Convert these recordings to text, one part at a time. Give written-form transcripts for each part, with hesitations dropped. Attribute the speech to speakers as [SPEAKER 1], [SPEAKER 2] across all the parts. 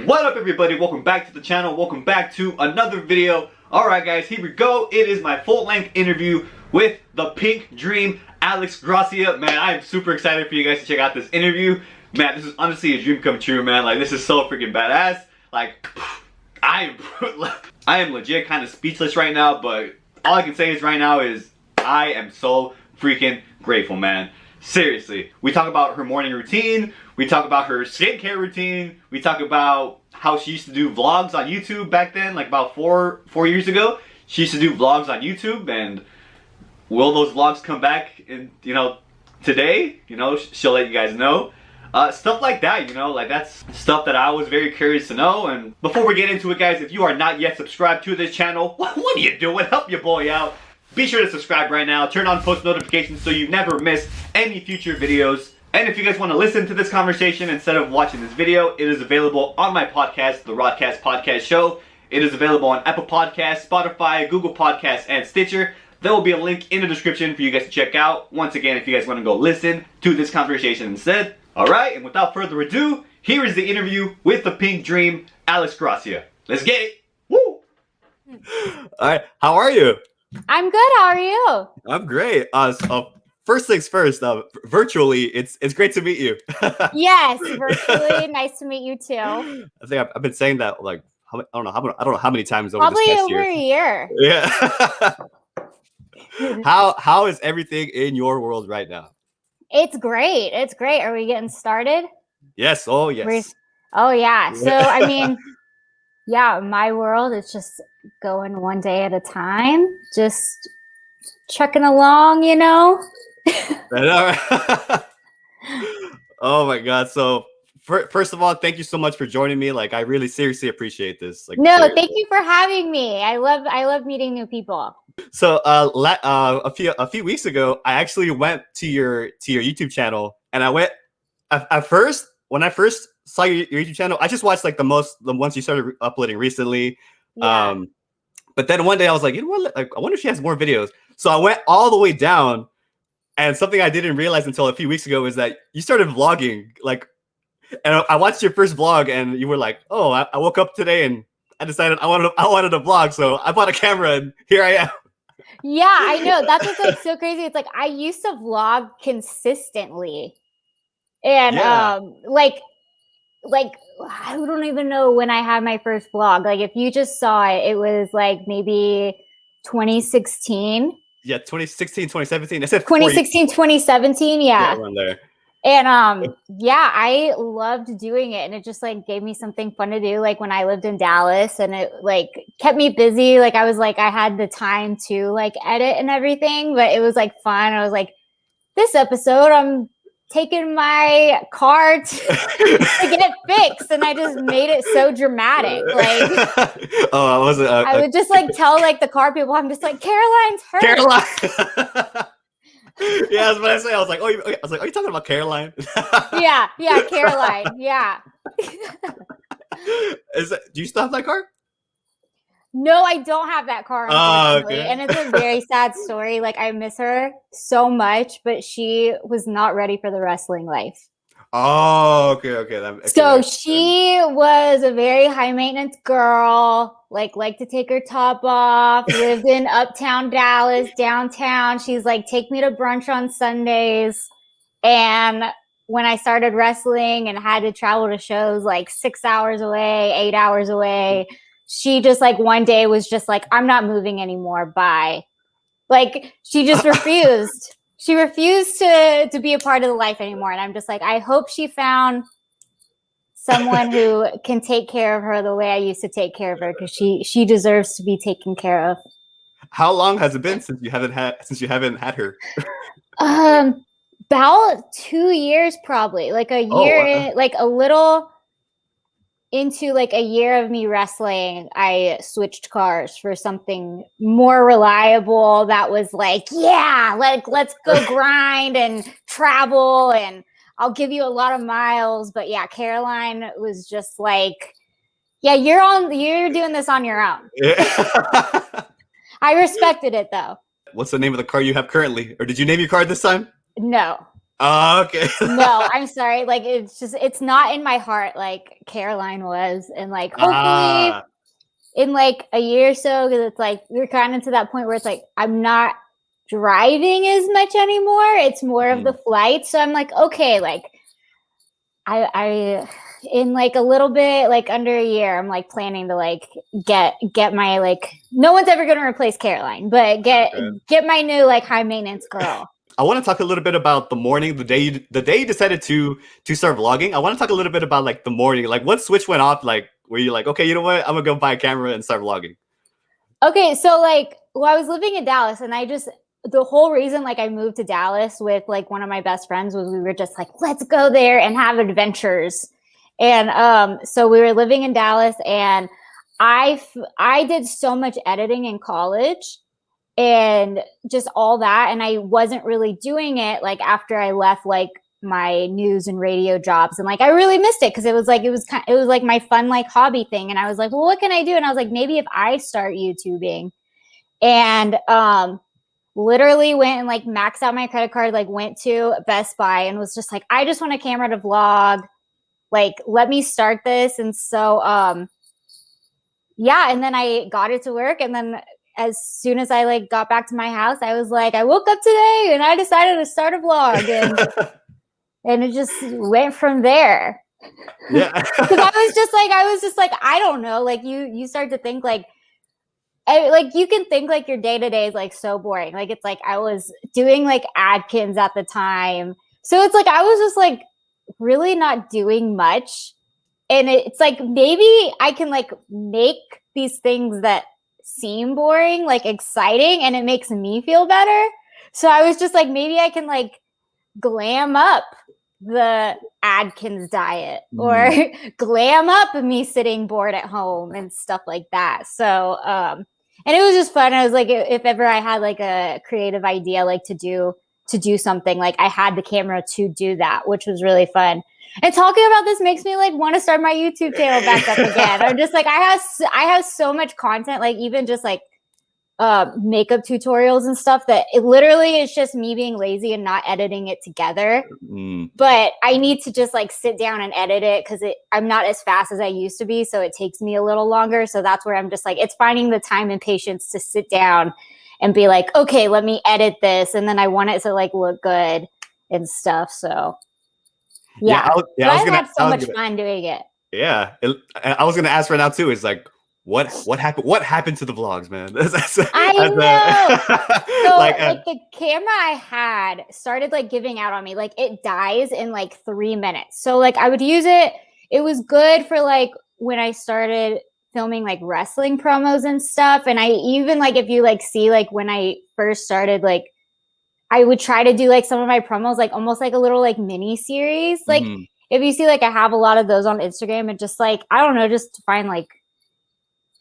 [SPEAKER 1] What up, everybody? Welcome back to the channel. Welcome back to another video. Alright guys, here we go. It is my full-length interview with the Pink Dream, Alex Gracia. Man, I am super excited for you guys to check out this interview. Man, this is honestly a dream come true, man. Like, this is so freaking badass. Like, I am legit kind of speechless right now, but all I can say is right now is I am so freaking grateful, man. Seriously. We talk about her morning routine. We talk about her skincare routine. We talk about how she used to do vlogs on YouTube back then, like about four years ago. She used to do vlogs on YouTube, and will those vlogs come back in, today? She'll let you guys know. Stuff like that, like that's stuff that I was very curious to know. And before we get into it, guys, if you are not yet subscribed to this channel, what are you doing? Help your boy out. Be sure to subscribe right now. Turn on post notifications so you never miss any future videos. And if you guys want to listen to this conversation instead of watching this video, it is available on my podcast, the Rodcast Podcast Show. It is available on Apple Podcasts, Spotify, Google Podcasts, and Stitcher. There will be a link in the description for you guys to check out. Once again, if you guys want to go listen to this conversation instead. Alright, and without further ado, here is the interview with the Pink Dream, Alex Gracia. Let's get it! Woo! Alright, how are you?
[SPEAKER 2] I'm good. How are you?
[SPEAKER 1] I'm great. First things first. Virtually, it's great to meet you.
[SPEAKER 2] Yes, virtually. Nice to meet you too.
[SPEAKER 1] I think I've been saying that like I don't know how many times over
[SPEAKER 2] Probably
[SPEAKER 1] this past
[SPEAKER 2] over a year.
[SPEAKER 1] Yeah. How is everything in your world right now?
[SPEAKER 2] It's great. It's great. Are we getting started?
[SPEAKER 1] Yes. Oh yes.
[SPEAKER 2] Oh yeah. So I mean, yeah, my world is just going one day at a time, just trucking along,
[SPEAKER 1] Oh my God. So first of all, thank you so much for joining me. Like, I really seriously appreciate this. Like,
[SPEAKER 2] no,
[SPEAKER 1] seriously.
[SPEAKER 2] thank you for having me. I love meeting new people.
[SPEAKER 1] So a few weeks ago, I actually went to your YouTube channel, and I went at first when I first saw your YouTube channel, I just watched like the ones you started uploading recently.
[SPEAKER 2] Yeah.
[SPEAKER 1] But then one day I was like, you know what? Like, I wonder if she has more videos. So I went all the way down, and something I didn't realize until a few weeks ago is that you started vlogging. Like, and I watched your first vlog, and you were like, "Oh, I woke up today and I decided I wanted to vlog, so I bought a camera, and here I am."
[SPEAKER 2] Yeah, I know. That's what's like so crazy. It's like I used to vlog consistently, and
[SPEAKER 1] Yeah.
[SPEAKER 2] like I don't even know when I had my first vlog. Like, if you just saw it, it was like maybe 2016.
[SPEAKER 1] Yeah, 2016, 2017. I said
[SPEAKER 2] 2016, 2017. Yeah.
[SPEAKER 1] Around there.
[SPEAKER 2] And yeah, I loved doing it, and it just like gave me something fun to do. Like when I lived in Dallas, and it like kept me busy. Like I had the time to like edit and everything, but it was like fun. I was like, this episode, I'm taking my car to get it fixed, and I just made it so dramatic. Like,
[SPEAKER 1] oh, I wasn't.
[SPEAKER 2] I would just like tell like the car people, I'm just like, Caroline's hurt.
[SPEAKER 1] Caroline. Yeah, that's what I say. I was like, are you talking about Caroline?
[SPEAKER 2] yeah, Caroline. Yeah.
[SPEAKER 1] Do you still have that car?
[SPEAKER 2] No, I don't have that car, unfortunately.
[SPEAKER 1] Okay.
[SPEAKER 2] And it's a very sad story. Like, I miss her so much, but she was not ready for the wrestling life.
[SPEAKER 1] Oh, okay.
[SPEAKER 2] So she was a very high maintenance girl, liked to take her top off, lived in uptown Dallas, downtown. She's like, take me to brunch on Sundays. And when I started wrestling and had to travel to shows like 6 hours away, 8 hours away, she just like one day was just like, I'm not moving anymore. Bye. Like, she just refused. She refused to be a part of the life anymore. And I'm just like, I hope she found someone who can take care of her the way I used to take care of her, because she deserves to be taken care of.
[SPEAKER 1] How long has it been since you haven't had her?
[SPEAKER 2] About 2 years, probably. Like a year, like a little into like a year of me wrestling, I switched cars for something more reliable that was like, yeah, like let's go grind and travel, and I'll give you a lot of miles. But yeah, Caroline was just like, yeah, you're doing this on your own.
[SPEAKER 1] Yeah.
[SPEAKER 2] I respected it though.
[SPEAKER 1] What's the name of the car you have currently? Or did you name your car this time?
[SPEAKER 2] No.
[SPEAKER 1] Okay.
[SPEAKER 2] No, I'm sorry. Like it's not in my heart like Caroline was, and like hopefully
[SPEAKER 1] Ah.
[SPEAKER 2] in like a year or so, because it's like we're kind of to that point where it's like I'm not driving as much anymore. It's more of the flight. So I'm like, okay, like I in like a little bit, like under a year, I'm like planning to like get my like no one's ever gonna replace Caroline, but get my new like high maintenance girl.
[SPEAKER 1] I want to talk a little bit about the morning, the day you decided to start vlogging. I want to talk a little bit about like the morning, like what switch went off, like where you're like, okay, you know what, I'm gonna go buy a camera and start vlogging.
[SPEAKER 2] Okay, so like, well, I was living in Dallas, and the whole reason like I moved to Dallas with like one of my best friends was we were just like, let's go there and have adventures. And so we were living in Dallas, and I did so much editing in college and just all that, and I wasn't really doing it like after I left like my news and radio jobs, and like I really missed it because it was like my fun like hobby thing, and I was like, well, what can I do? And I was like, maybe if I start YouTubing. And literally went and like maxed out my credit card, like went to Best Buy and was just like, I just want a camera to vlog, like let me start this. And so yeah, and then I got it to work, and then as soon as I like got back to my house, I was like, I woke up today and I decided to start a vlog, and it just went from there.
[SPEAKER 1] Yeah.
[SPEAKER 2] Because I was just like, I don't know, like you start to think like you can think like your day to day is like so boring. Like it's like I was doing like Adkins at the time, so it's like I was just like really not doing much, and it's like maybe I can like make these things that seem boring like exciting, and it makes me feel better. So I was just like, maybe I can like glam up the Adkins diet or glam up me sitting bored at home and stuff like that. So and it was just fun. I was like, if ever I had like a creative idea like to do something, like I had the camera to do that, which was really fun. And talking about this makes me like want to start my YouTube channel back up again. I'm just like, I have so much content, like even just like makeup tutorials and stuff, that it literally is just me being lazy and not editing it together. But I need to just like sit down and edit it because I'm not as fast as I used to be, so it takes me a little longer. So that's where I'm just like, it's finding the time and patience to sit down and be like, okay, let me edit this, and then I want it to like look good and stuff. So yeah, I've had so much fun doing it.
[SPEAKER 1] Yeah, I was gonna ask right now too. It's like, what happened? What happened to the vlogs, man?
[SPEAKER 2] I know. So like the camera I had started like giving out on me. Like it dies in like 3 minutes. So like I would use it. It was good for like when I started filming like wrestling promos and stuff. And I even like, if you like see like when I first started, like I would try to do like some of my promos like almost like a little like mini series. Like if you see like I have a lot of those on Instagram, and just like I don't know, just to find like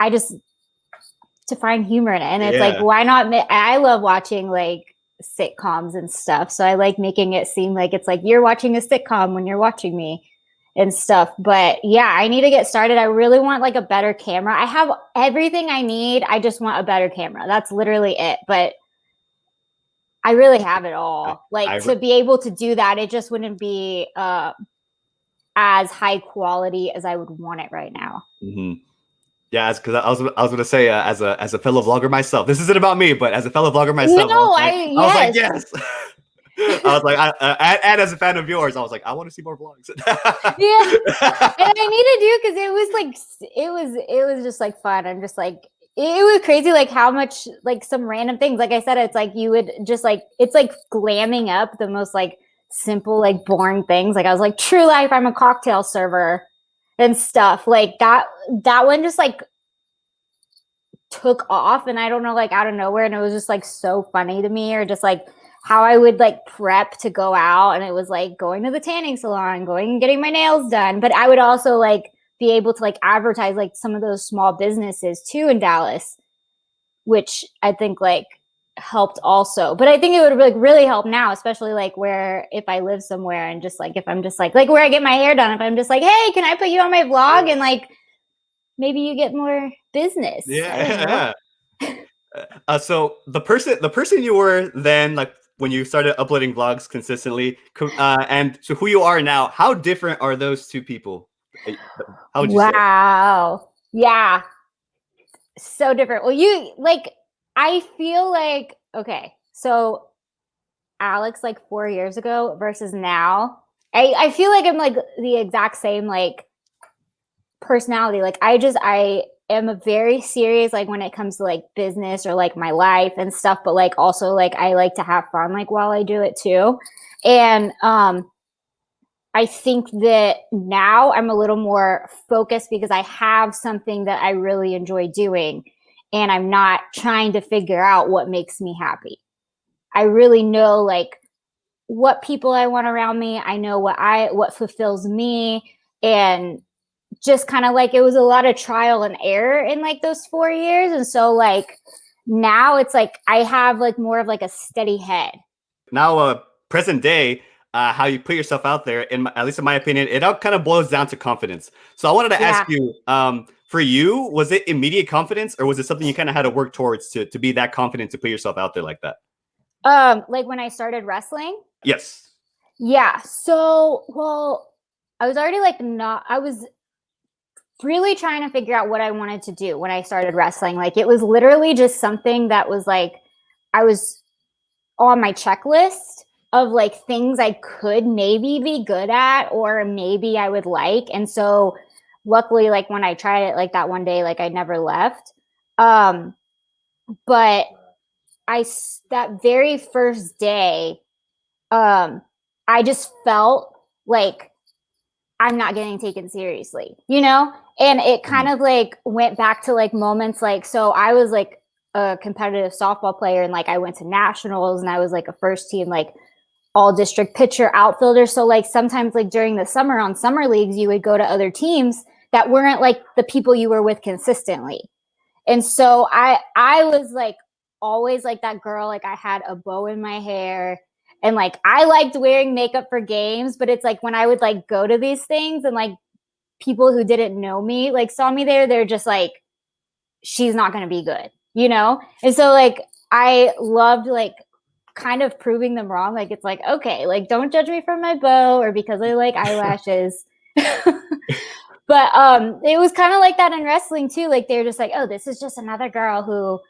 [SPEAKER 2] to find humor in it. And it's like, why not? I love watching like sitcoms and stuff. So I like making it seem like it's like you're watching a sitcom when you're watching me and stuff. But yeah, I need to get started. I really want like a better camera. I have everything I need. I just want a better camera. That's literally it. But I really have it all. Like to be able to do that, it just wouldn't be as high quality as I would want it right now.
[SPEAKER 1] Yeah, because I was gonna say, as a fellow vlogger myself, this isn't about me, but as a fellow vlogger myself,
[SPEAKER 2] no,
[SPEAKER 1] I was like, yes. I was like, and as a fan of yours, I was like, I want to see more vlogs.
[SPEAKER 2] Yeah, and I need to do, because it was like it was just like fun. I'm just like, it was crazy, like how much like some random things. Like I said, it's like you would just like, it's like glamming up the most like simple like boring things. Like I was like, true life, I'm a cocktail server and stuff like that. That one just like took off, and I don't know, like out of nowhere, and it was just like so funny to me. Or just like how I would like prep to go out, and it was like going to the tanning salon, going and getting my nails done. But I would also like be able to like advertise like some of those small businesses too in Dallas, which I think like helped also. But I think it would like really help now, especially like where if I live somewhere, and just like if I'm just like where I get my hair done, if I'm just like, hey, can I put you on my vlog? And like maybe you get more business.
[SPEAKER 1] So the person you were then, like when you started uploading vlogs consistently, and to who you are now, how different are those two people? How would you say?
[SPEAKER 2] Wow. Yeah. So different. Well, I feel like, okay, so Alex, like 4 years ago versus now, I feel like I'm like the exact same, like, personality. Like, I am a very serious, like, when it comes to like business or like my life and stuff, but like also like I like to have fun like while I do it too. And I think that now I'm a little more focused because I have something that I really enjoy doing, and I'm not trying to figure out what makes me happy. I really know like what people I want around me. I know what fulfills me, and just kind of like it was a lot of trial and error in like those 4 years. And so like now it's like I have like more of like a steady head.
[SPEAKER 1] Now, present day, how you put yourself out there, at least in my opinion, it all kind of boils down to confidence. So I wanted to ask
[SPEAKER 2] Yeah.
[SPEAKER 1] you, for you, was it immediate confidence, or was it something you kind of had to work towards to be that confident to put yourself out there like that?
[SPEAKER 2] Like when I started wrestling.
[SPEAKER 1] Yes.
[SPEAKER 2] Yeah. So, well, I was already like not, I was really trying to figure out what I wanted to do when I started wrestling. Like it was literally just something that was like, I was on my checklist of like things I could maybe be good at or maybe I would like. And so luckily, like when I tried it like that one day, like I never left. But that very first day, I just felt like I'm not getting taken seriously, you know? And it kind of like went back to like moments like, so I was like a competitive softball player and like I went to nationals and I was like a first team, like all district pitcher outfielder. So like sometimes like during the summer on summer leagues, you would go to other teams that weren't like the people you were with consistently. And so I was like always like that girl, like I had a bow in my hair and like I liked wearing makeup for games, but it's like when I would like go to these things and like people who didn't know me like saw me there, they're just like, she's not going to be good, you know? And so like I loved like kind of proving them wrong. Like it's like, okay, like don't judge me for my bow or because I like eyelashes. But it was kind of like that in wrestling too. Like they're just like, oh, this is just another girl who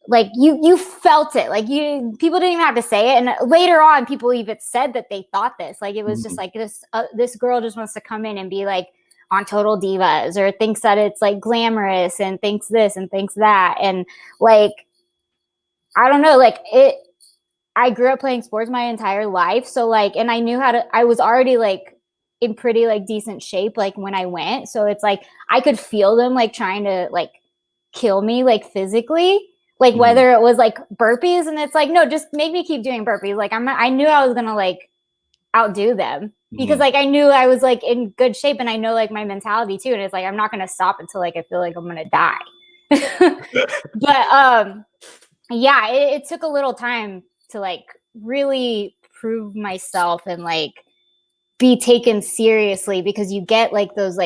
[SPEAKER 2] like you felt it. Like people didn't even have to say it. And later on people even said that they thought this. Like it was just like this girl just wants to come in and be like on Total Divas or thinks that it's like glamorous and thinks this and thinks that. And like I don't know, like I grew up playing sports my entire life. So like, and I knew I was already like in pretty like decent shape, like when I went. So it's like, I could feel them like trying to like kill me, like physically, like whether it was like burpees and it's like, no, just make me keep doing burpees. Like I knew I was going to like outdo them because like, I knew I was like in good shape and I know like my mentality too. And it's like, I'm not going to stop until like, I feel like I'm going to die. But, yeah, it took a little time to like really prove myself and like be taken seriously because you get like those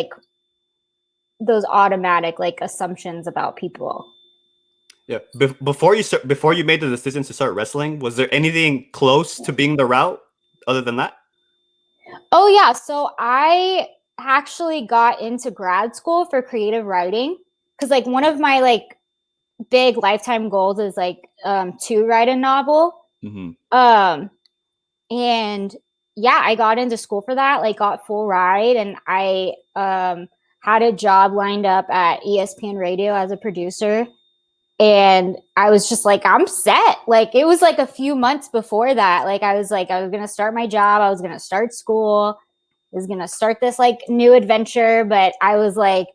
[SPEAKER 2] automatic like assumptions about people.
[SPEAKER 1] Yeah. Before you made the decision to start wrestling, was there anything close to being the route other than that?
[SPEAKER 2] Oh yeah, so I actually got into grad school for creative writing because like one of my like big lifetime goals is like to write a novel. And yeah, I got into school for that, like got full ride, and I had a job lined up at ESPN Radio as a producer. And I was just like, I'm set. Like it was like a few months before that. Like I was gonna start my job, I was gonna start school, I was gonna start this like new adventure, but I was like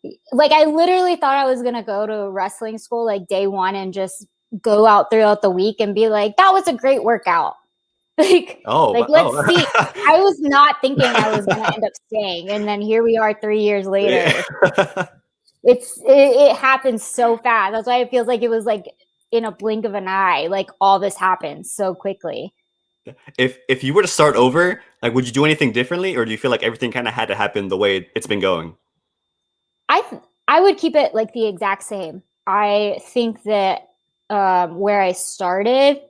[SPEAKER 2] I literally thought I was gonna go to wrestling school like day one and just go out throughout the week and be like, that was a great workout. Let's see. I was not thinking I was going to end up staying. And then here we are 3 years later.
[SPEAKER 1] Yeah.
[SPEAKER 2] It happens so fast. That's why it feels like it was like in a blink of an eye, like all this happened so quickly.
[SPEAKER 1] If you were to start over, like, would you do anything differently, or do you feel like everything kind of had to happen the way it's been going?
[SPEAKER 2] I would keep it like the exact same. I think that where I started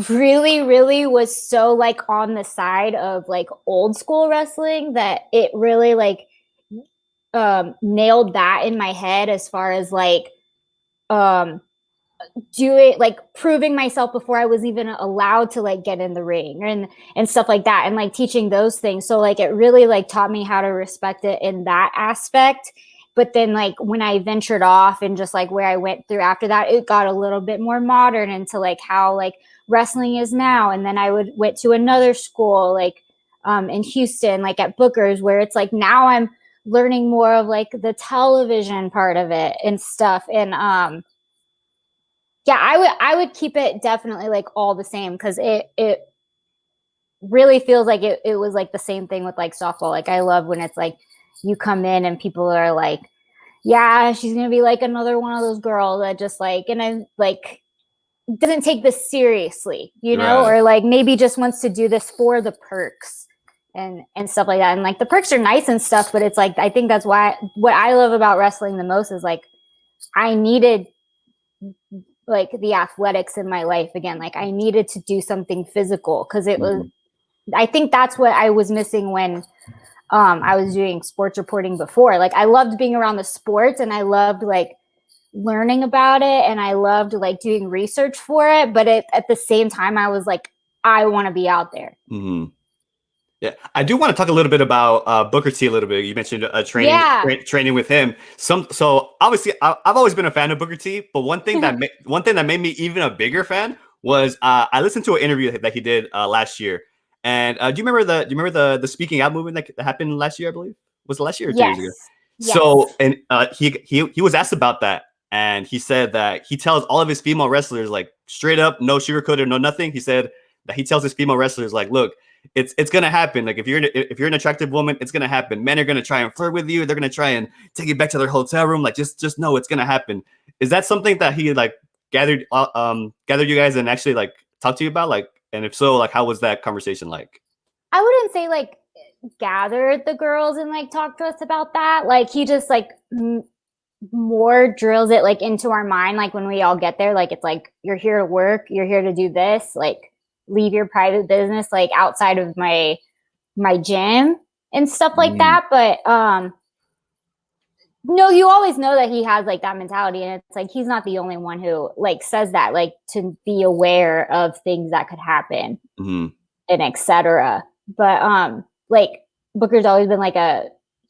[SPEAKER 2] really, really was so like on the side of like old school wrestling that it really like nailed that in my head as far as like um do it like proving myself before I was even allowed to like get in the ring and stuff like that, and like teaching those things. So like it really like taught me how to respect it in that aspect. But then like when I ventured off and just like where I went through after that, it got a little bit more modern into like how like wrestling is now. And then I would went to another school like in Houston, like at Booker's, where it's like now I'm learning more of like the television part of it and stuff. And yeah, I would keep it definitely like all the same, because it really feels like it was like the same thing with like softball. Like I love when it's like you come in and people are like, yeah, she's gonna be like another one of those girls that just like, and I like doesn't take this seriously, you know,
[SPEAKER 1] Right.
[SPEAKER 2] or like maybe just wants to do this for the perks and stuff like that. And like the perks are nice and stuff, but it's like I think that's why what I love about wrestling the most is like I needed like the athletics in my life again. Like I needed to do something physical, because it was, I think that's what I was missing when I was doing sports reporting before. Like I loved being around the sports and I loved like learning about it and I loved like doing research for it. But at the same time, I was like, I want to be out there.
[SPEAKER 1] Mm-hmm. Yeah, I do want to talk a little bit about Booker T a little bit. You mentioned
[SPEAKER 2] Yeah.
[SPEAKER 1] training with him. So obviously I've always been a fan of Booker T, but one thing that made me even a bigger fan was I listened to an interview that he did last year. And do you remember the speaking out movement that happened last year? I believe, was it last year or 2 years ago?
[SPEAKER 2] Yes. Yes.
[SPEAKER 1] So and he was asked about that, and he said that he tells all of his female wrestlers like straight up, no sugarcoat or no nothing. He said that he tells his female wrestlers like, look, it's gonna happen. Like if you're an attractive woman, it's gonna happen. Men are gonna try and flirt with you. They're gonna try and take you back to their hotel room. Like just know it's gonna happen. Is that something that he like gathered you guys and actually like talked to you about? Like, and if so, like how was that conversation like?
[SPEAKER 2] I wouldn't say like gathered the girls and like talked to us about that. Like he just like more drills it like into our mind. Like when we all get there, like it's like you're here to work, you're here to do this. Like leave your private business like outside of my gym and stuff like that. But no, you always know that he has like that mentality, and it's like he's not the only one who like says that, like to be aware of things that could happen and etc. But like Booker's always been like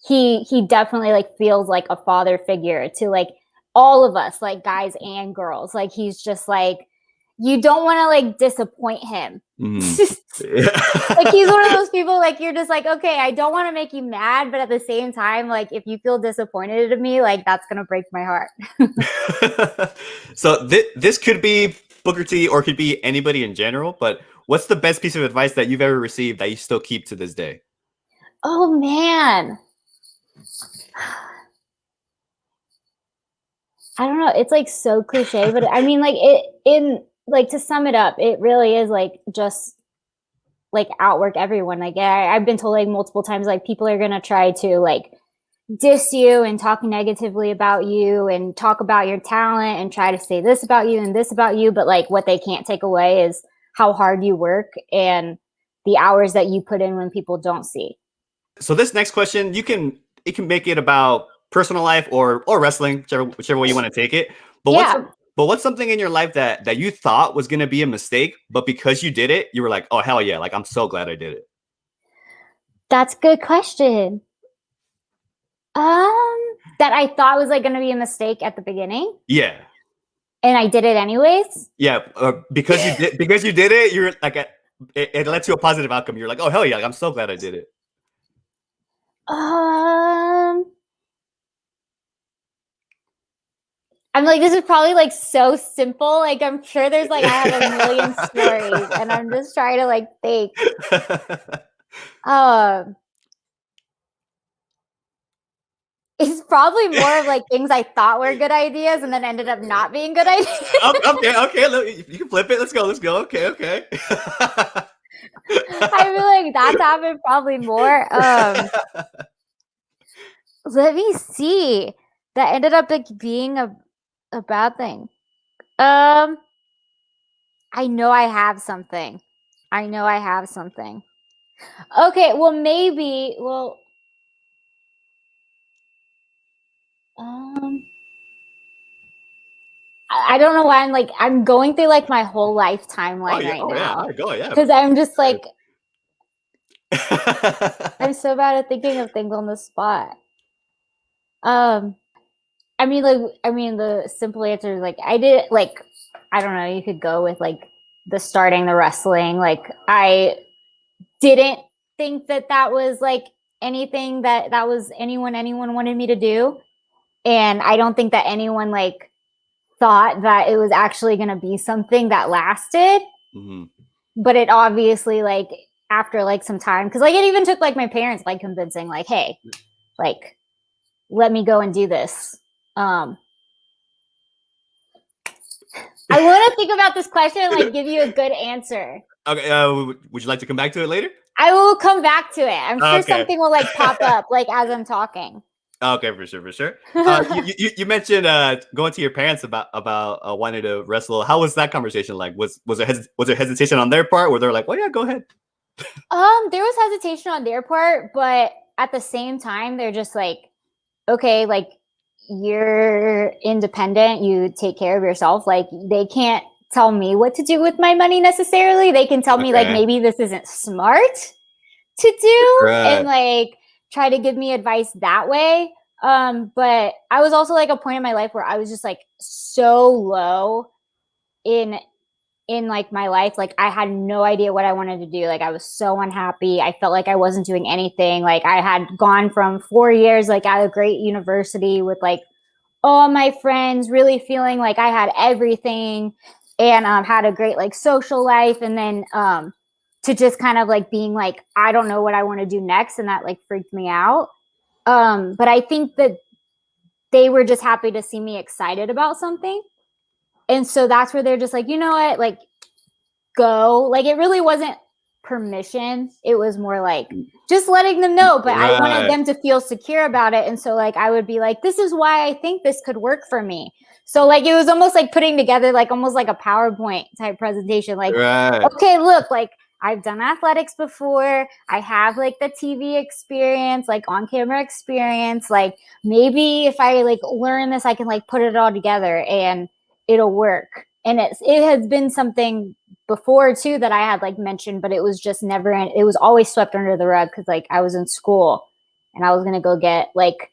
[SPEAKER 2] he definitely like feels like a father figure to like all of us, like guys and girls. Like he's just like you don't want to like disappoint him. Like he's one of those people like you're just like, okay, I don't want to make you mad, but at the same time, like if you feel disappointed in me, like that's gonna break my heart.
[SPEAKER 1] So this could be Booker T or could be anybody in general, but what's the best piece of advice that you've ever received that you still keep to this day?
[SPEAKER 2] Oh man. I don't know. It's like so cliche, but I mean like it in like to sum it up, it really is like just like outwork everyone. Like I've been told like multiple times, like people are gonna try to like diss you and talk negatively about you and talk about your talent and try to say this about you and this about you, but like what they can't take away is how hard you work and the hours that you put in when people don't see.
[SPEAKER 1] So this next question, it can make it about personal life or wrestling, whichever way you want to take it. But
[SPEAKER 2] Yeah,
[SPEAKER 1] what's something in your life that you thought was gonna be a mistake, but because you did it, you were like, oh hell yeah, like I'm so glad I did it.
[SPEAKER 2] that's a good question. That I thought was like going to be a mistake at the beginning,
[SPEAKER 1] Yeah.
[SPEAKER 2] and I did it anyways.
[SPEAKER 1] Yeah, because you did it, you're like it led to a positive outcome. You're like, oh hell yeah, like, I'm so glad I did it.
[SPEAKER 2] Um, I'm like, this is probably like so simple. Like, I'm sure there's like, I have a million stories and I'm just trying to like think. Um, it's probably more of like things I thought were good ideas and then ended up not being good ideas.
[SPEAKER 1] Okay, look, you can flip it. Let's go. Okay.
[SPEAKER 2] I feel like that's happened probably more. Let me see. That ended up like being a bad thing. Um, I know I have something. I know I have something. Okay, well maybe. Well, um, I don't know why I'm going through like my whole life
[SPEAKER 1] Oh
[SPEAKER 2] timeline
[SPEAKER 1] yeah,
[SPEAKER 2] right
[SPEAKER 1] oh yeah, all
[SPEAKER 2] now
[SPEAKER 1] right, go, yeah.
[SPEAKER 2] because I'm just like I'm
[SPEAKER 1] Right.
[SPEAKER 2] so bad at thinking of things on the spot. Um, I mean, the simple answer is like I did like I don't know. You could go with like the starting the wrestling. Like I didn't think that that was like anything that was anyone wanted me to do, and I don't think that anyone like thought that it was actually going to be something that lasted.
[SPEAKER 1] Mm-hmm.
[SPEAKER 2] But it obviously like after like some time because like it even took like my parents like convincing like hey like let me go and do this. um I want to think about this question and like give you a good answer.
[SPEAKER 1] Okay, would you like to come back to it later?
[SPEAKER 2] I will come back to it. I'm sure
[SPEAKER 1] Okay.
[SPEAKER 2] something will like pop up like as I'm talking.
[SPEAKER 1] Okay, for sure, for sure. You mentioned going to your parents about wanting to wrestle. How was that conversation like? Was there hesitation on their part? Where they're like, "Well, yeah, go ahead."
[SPEAKER 2] There was hesitation on their part, but at the same time, they're just like, okay, like you're independent, you take care of yourself. Like they can't tell me what to do with my money necessarily. They can tell me like
[SPEAKER 1] Okay.
[SPEAKER 2] maybe this isn't smart to do and
[SPEAKER 1] Right.
[SPEAKER 2] like try to give me advice that way. But I was also like a point in my life where I was just like so low in like my life. Like I had no idea what I wanted to do. Like I was so unhappy. I felt like I wasn't doing anything. Like I had gone from 4 years like at a great university with like all my friends, really feeling like I had everything and had a great like social life, and then to just kind of like being like I don't know what I want to do next, and that like freaked me out. But I think that they were just happy to see me excited about something, and so that's where they're just like, you know what, like go. Like it really wasn't permission. It was more like just letting them know, but I wanted
[SPEAKER 1] Right.
[SPEAKER 2] them to feel secure about it. And so like I would be like, this is why I think this could work for me. So like it was almost like putting together like almost like a PowerPoint type presentation. Like,
[SPEAKER 1] Right.
[SPEAKER 2] okay, look, like I've done athletics before. I have like the TV experience, like on camera experience. Like maybe if I like learn this, I can like put it all together and it'll work. And it has been something before too that I had like mentioned, but it was just never, it was always swept under the rug because like I was in school and I was going to go get like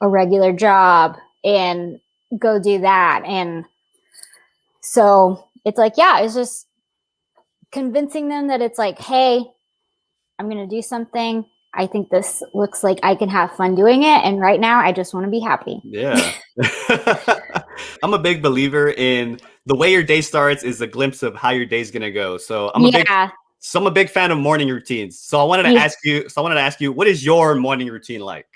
[SPEAKER 2] a regular job and go do that. And so it's like, yeah, it's just convincing them that it's like, hey, I'm going to do something. I think this looks like I can have fun doing it. And right now, I just want to be happy.
[SPEAKER 1] Yeah. I'm a big believer in the way your day starts is a glimpse of how your day's gonna go.
[SPEAKER 2] Yeah.
[SPEAKER 1] So I'm a big fan of morning routines. So I wanted to
[SPEAKER 2] Yeah.
[SPEAKER 1] ask you, what is your morning routine like?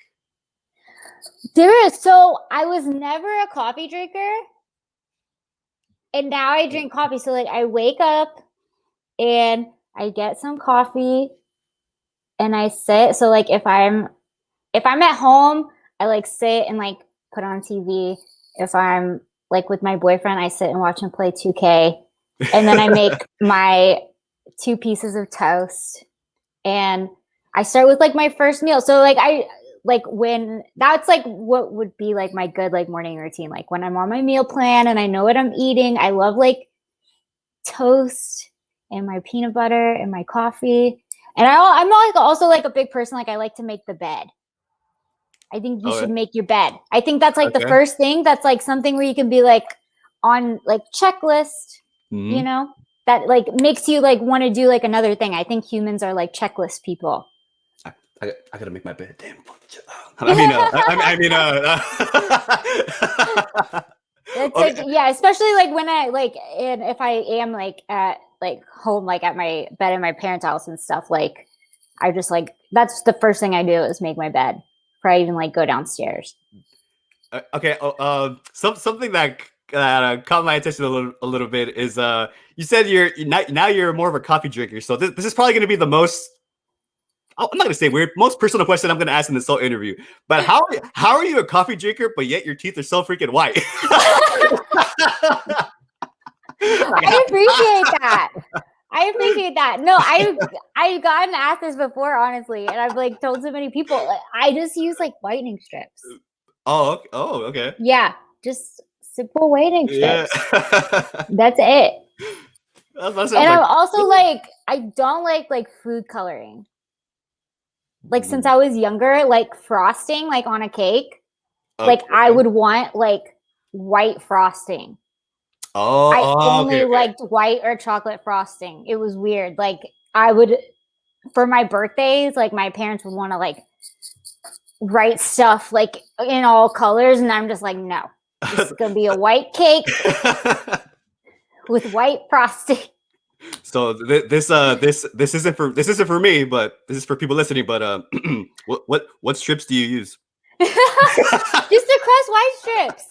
[SPEAKER 2] There is. So I was never a coffee drinker. And now I drink coffee. So like I wake up and I get some coffee and I sit. So like if I'm at home, I like sit and like put on TV. If I'm like with my boyfriend, I sit and watch him play 2K. And then I make my 2 pieces of toast. And I start with like my first meal. So like I like when that's like what would be like my good like morning routine. Like when I'm on my meal plan and I know what I'm eating, I love like toast and my peanut butter and my coffee. And I'm like also like a big person. Like I like to make the bed. I think you
[SPEAKER 1] Oh,
[SPEAKER 2] should make your bed. I think that's like the
[SPEAKER 1] okay.
[SPEAKER 2] first thing. That's like something where you can be like on like checklist, you
[SPEAKER 1] Hmm.
[SPEAKER 2] know, that like makes you like want to do like another thing. I think humans are like checklist people.
[SPEAKER 1] I gotta make my bed. Damn. I mean,
[SPEAKER 2] It's like,
[SPEAKER 1] okay.
[SPEAKER 2] yeah, especially like when I like, and if I am like at like home, like at my bed in my parents' house and stuff, like I just like, that's the first thing I do is make my bed before I even like go downstairs.
[SPEAKER 1] Okay. Something that caught my attention a little bit is you said now you're more of a coffee drinker. So this is probably going to be the most. I'm not gonna say weird. Most personal question I'm gonna ask in this whole interview. But how are you a coffee drinker, but yet your teeth are so freaking white?
[SPEAKER 2] I appreciate that. I appreciate that. No, I've gotten asked this before, honestly, and I've like told so many people. Like, I just use like whitening strips.
[SPEAKER 1] Oh, okay.
[SPEAKER 2] Yeah, just simple whitening
[SPEAKER 1] Yeah.
[SPEAKER 2] strips. That's it.
[SPEAKER 1] That sounds
[SPEAKER 2] And
[SPEAKER 1] like
[SPEAKER 2] I'm also like, I don't like food coloring. Like since I was younger, like frosting, like on a cake, like I would want like white frosting. I only
[SPEAKER 1] okay.
[SPEAKER 2] liked white or chocolate frosting. It was weird. Like I would, for my birthdays, like my parents would want to like write stuff like in all colors, and I'm just like, no, this is gonna be a white cake with white frosting.
[SPEAKER 1] So this isn't for me, but this is for people listening. But what strips do you use?
[SPEAKER 2] Just the Crest white strips.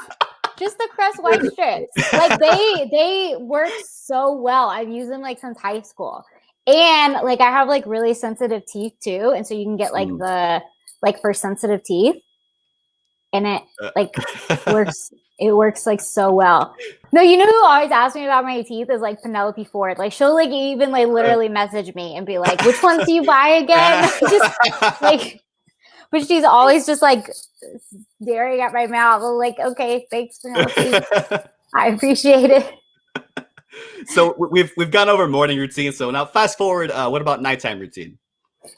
[SPEAKER 2] Just the Crest white strips. Like they work so well. I've used them like since high school. And like I have like really sensitive teeth too. And so you can get like the like for sensitive teeth. And it like works. It works like so well. No, you know who always asks me about my teeth is like Penelope Ford. Like she'll like even like literally message me and be like, which ones do you buy again? Just like, but she's always just like staring at my mouth. I'm like, okay, thanks, Penelope. I appreciate it.
[SPEAKER 1] So we've gone over morning routine. So now fast forward. What about nighttime routine?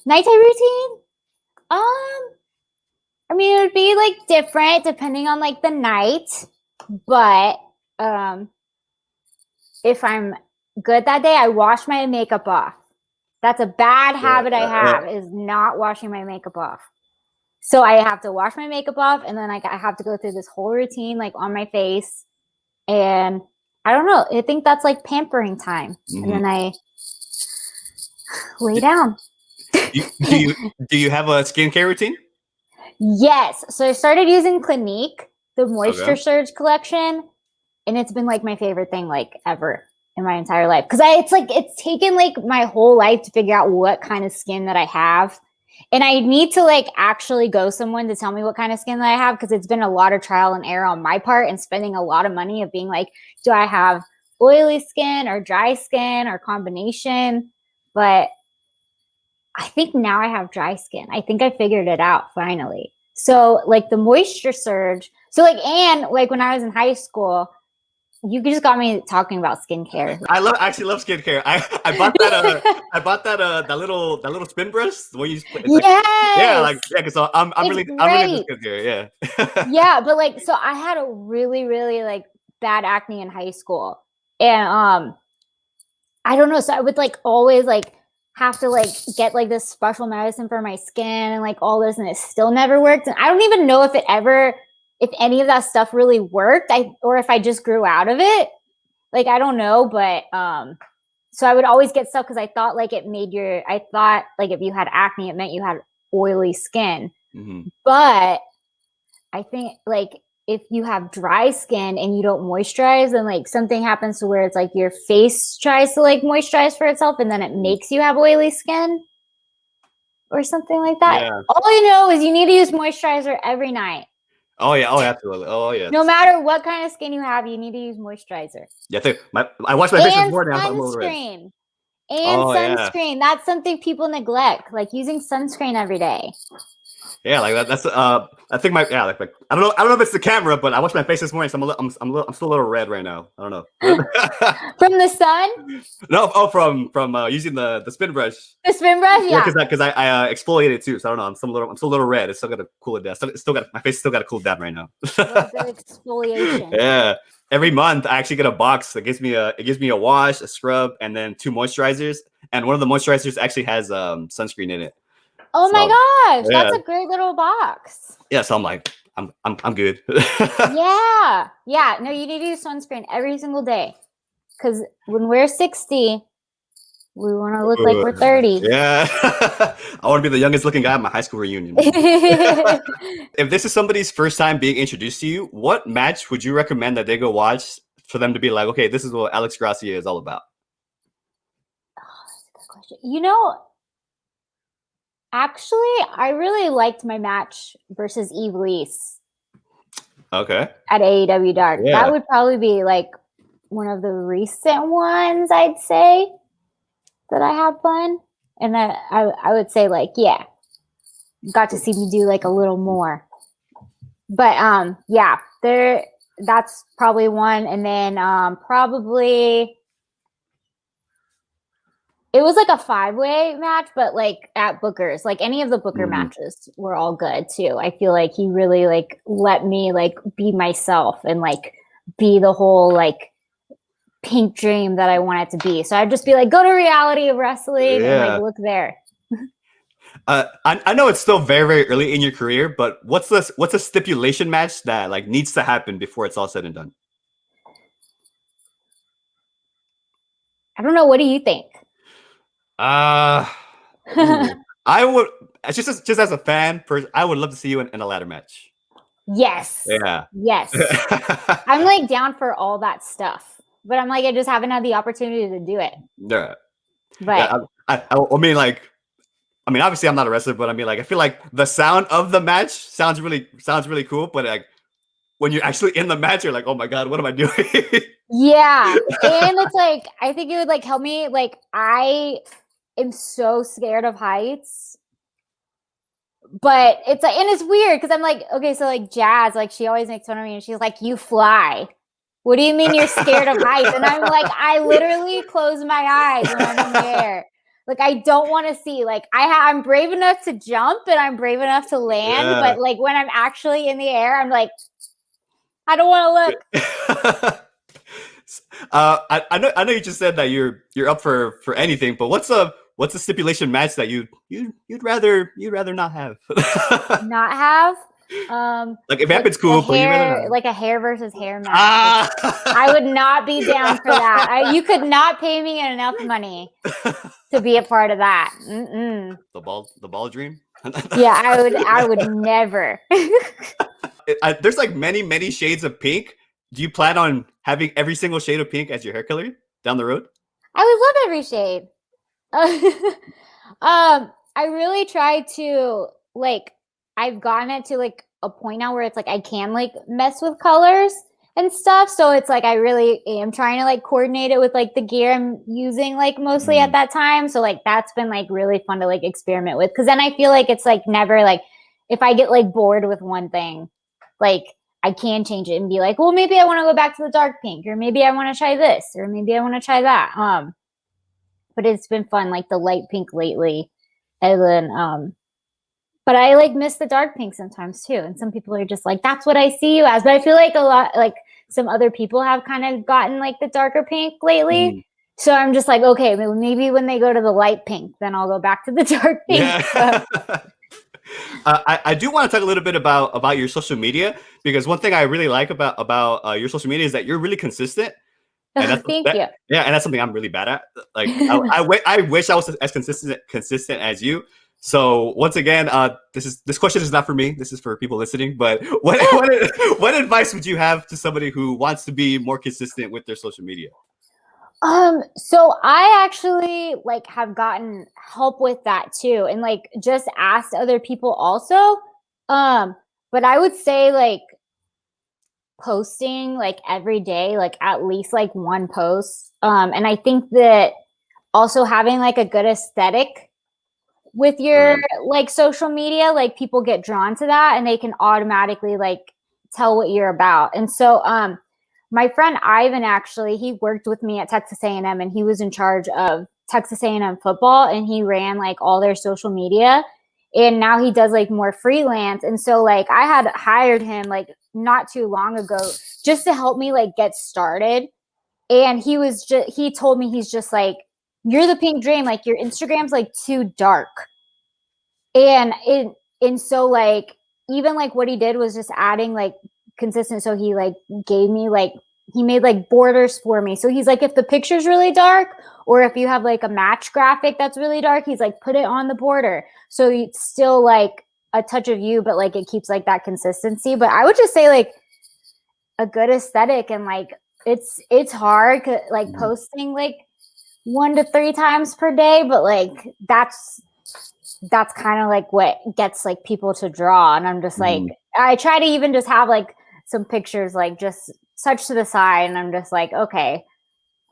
[SPEAKER 2] Nighttime routine? I mean, it would be like different depending on like the night, but if I'm good that day, I wash my makeup off. That's a bad habit I have is not washing my makeup off. So I have to wash my makeup off, and then like I have to go through this whole routine like on my face, and I don't know. I think that's like pampering time, and then I lay down.
[SPEAKER 1] Do you have a skincare routine?
[SPEAKER 2] Yes. So I started using Clinique, the Moisture Surge collection, and it's been like my favorite thing like ever in my entire life. Because it's taken like my whole life to figure out what kind of skin that I have. And I need to like actually go someone to tell me what kind of skin that I have, because it's been a lot of trial and error on my part and spending a lot of money of being like, do I have oily skin or dry skin or combination? But I think now I have dry skin. I think I figured it out finally. So like the Moisture Surge. So like, and like when I was in high school, you just got me talking about skincare.
[SPEAKER 1] I actually love skincare. I bought that that little spin brush. The one you just put, because I'm really into skincare. Yeah.
[SPEAKER 2] Yeah, but like so I had a really like bad acne in high school, and I don't know. So I would like always like have to like get like this special medicine for my skin and like all this, and it still never worked. And I don't even know if any of that stuff really worked, or if I just grew out of it. Like I don't know, but so I would always get stuff because I thought like if you had acne, it meant you had oily skin.
[SPEAKER 1] Mm-hmm.
[SPEAKER 2] But I think like if you have dry skin and you don't moisturize, then like something happens to where it's like your face tries to like moisturize for itself, and then it makes you have oily skin or something like that. Yeah. All I know is you need to use moisturizer every night.
[SPEAKER 1] Oh yeah, absolutely. Oh yeah.
[SPEAKER 2] No matter what kind of skin you have, you need to use moisturizer.
[SPEAKER 1] Yeah, I wash my face this morning.
[SPEAKER 2] Sunscreen. Sunscreen. Yeah. That's something people neglect, like using sunscreen every day.
[SPEAKER 1] Yeah, like that's I think like I don't know if it's the camera, but I washed my face this morning, so I'm still a little red right now. I don't know.
[SPEAKER 2] From the sun?
[SPEAKER 1] No, from using the spin brush.
[SPEAKER 2] The spin brush, yeah.
[SPEAKER 1] Because I exfoliated too, so I don't know. I'm still a little red. It's still got to cool it down. My face still got to cool down right now.
[SPEAKER 2] The exfoliation.
[SPEAKER 1] Yeah. Every month I actually get a box that gives me a wash, a scrub, and then 2 moisturizers. And one of the moisturizers actually has sunscreen in it.
[SPEAKER 2] Oh my gosh, that's a great little box.
[SPEAKER 1] Yeah, so I'm like, I'm good.
[SPEAKER 2] Yeah. No, you need to use sunscreen every single day, because when we're 60, we want to look like we're 30.
[SPEAKER 1] Yeah, I want to be the youngest looking guy at my high school reunion. If this is somebody's first time being introduced to you, what match would you recommend that they go watch for them to be like, okay, this is what Alex Gracia is all about?
[SPEAKER 2] Oh, that's a good question. You know, actually, I really liked my match versus Ivelisse.
[SPEAKER 1] Okay.
[SPEAKER 2] At AEW Dark. Yeah. That would probably be like one of the recent ones, I'd say, that I had fun. And I would say, like, yeah, got to see me do like a little more. But yeah, that's probably one. And then probably it was like a 5-way match, but like at Booker's, like any of the Booker matches were all good too. I feel like he really like let me like be myself and like be the whole like pink dream that I want it to be. So I'd just be like, go to reality of wrestling and like look there.
[SPEAKER 1] I know it's still very, very early in your career, but what's a stipulation match that like needs to happen before it's all said and done?
[SPEAKER 2] I don't know. What do you think?
[SPEAKER 1] I would just as a fan, I would love to see you in a ladder match.
[SPEAKER 2] Yes.
[SPEAKER 1] Yeah.
[SPEAKER 2] Yes. I'm like down for all that stuff, but I'm like, I just haven't had the opportunity to do it.
[SPEAKER 1] Yeah.
[SPEAKER 2] But
[SPEAKER 1] yeah, I mean, like, obviously I'm not a wrestler, but I mean, like, I feel like the sound of the match sounds really cool. But like, when you're actually in the match, you're like, oh my God, what am I doing?
[SPEAKER 2] yeah. And it's like, I think it would like help me. Like, I am so scared of heights. But it's like, and it's weird because I'm like, okay, so like Jazz, like she always makes fun of me and she's like, you fly. What do you mean you're scared of heights? And I'm like, I literally close my eyes when I'm in the air. Like, I don't want to see. Like, I'm brave enough to jump and I'm brave enough to land. Yeah. But like when I'm actually in the air, I'm like, I don't want to look.
[SPEAKER 1] I know you just said that you're up for anything, but what's a stipulation match that you'd rather not have?
[SPEAKER 2] Not have?
[SPEAKER 1] Like if happens, cool, but you rather not.
[SPEAKER 2] Like a hair versus hair match. I would not be down for that. You could not pay me enough money to be a part of that. Mm-mm.
[SPEAKER 1] The ball dream.
[SPEAKER 2] Yeah, I would never.
[SPEAKER 1] There's like many shades of pink. Do you plan on having every single shade of pink as your hair color down the road?
[SPEAKER 2] I would love every shade. I really try to like. I've gotten it to like a point now where it's like I can like mess with colors and stuff. So it's like I really am trying to like coordinate it with like the gear I'm using like mostly at that time. So like that's been like really fun to like experiment with, because then I feel like it's like never like if I get like bored with one thing, like I can change it and be like, well, maybe I want to go back to the dark pink, or maybe I want to try this, or maybe I want to try that. But it's been fun, like the light pink lately, and then but I like miss the dark pink sometimes too. And some people are just like, that's what I see you as. But I feel like a lot, like some other people have kind of gotten like the darker pink lately. So I'm just like, okay, maybe when they go to the light pink, then I'll go back to the dark pink. Yeah.
[SPEAKER 1] I do want to talk a little bit about your social media, because one thing I really like about your social media is that you're really consistent. And that's,
[SPEAKER 2] Thank you.
[SPEAKER 1] Yeah, and that's something I'm really bad at. Like I wish I was as consistent as you. So once again, this question is not for me. This is for people listening. But what advice would you have to somebody who wants to be more consistent with their social media?
[SPEAKER 2] So I actually like have gotten help with that too, and like just asked other people also. But I would say like posting like every day, like at least like one post. And I think that also having like a good aesthetic with your like social media, like people get drawn to that and they can automatically like tell what you're about. And so my friend Ivan, actually, he worked with me at Texas A&M, and he was in charge of Texas A&M football, and he ran like all their social media, and now he does like more freelance. And so like I had hired him like not too long ago just to help me like get started. And he told me, he's just like, you're the pink dream, like your Instagram's like too dark. And so like even like what he did was just adding like consistent. So he like gave me like, he made like borders for me. So he's like, if the picture's really dark, or if you have like a match graphic that's really dark, he's like, put it on the border. So it's still like a touch of you, but like it keeps like that consistency. But I would just say like a good aesthetic, and like it's hard like posting like 1 to 3 times per day, but like that's kind of like what gets like people to draw. And I'm just like, I try to even just have like some pictures like just such to the side, and I'm just like, okay,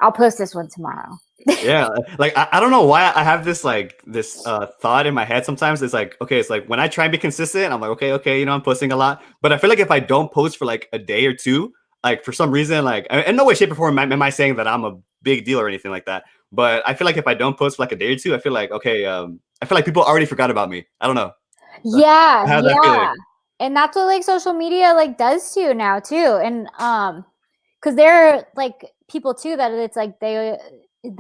[SPEAKER 2] I'll post this one tomorrow.
[SPEAKER 1] Yeah, like I don't know why I have this thought in my head sometimes. It's like, okay, it's like when I try and be consistent, I'm like, okay, I'm posting a lot, but I feel like if I don't post for like a day or two, like for some reason, like in no way, shape, or form am I saying that I'm a big deal or anything like that. But I feel like if I don't post for like a day or two, I feel like okay, I feel like people already forgot about me. I don't know. I
[SPEAKER 2] Yeah,
[SPEAKER 1] have that feeling.
[SPEAKER 2] and that's what like social media like does to you now too, and because there are like people too that it's like they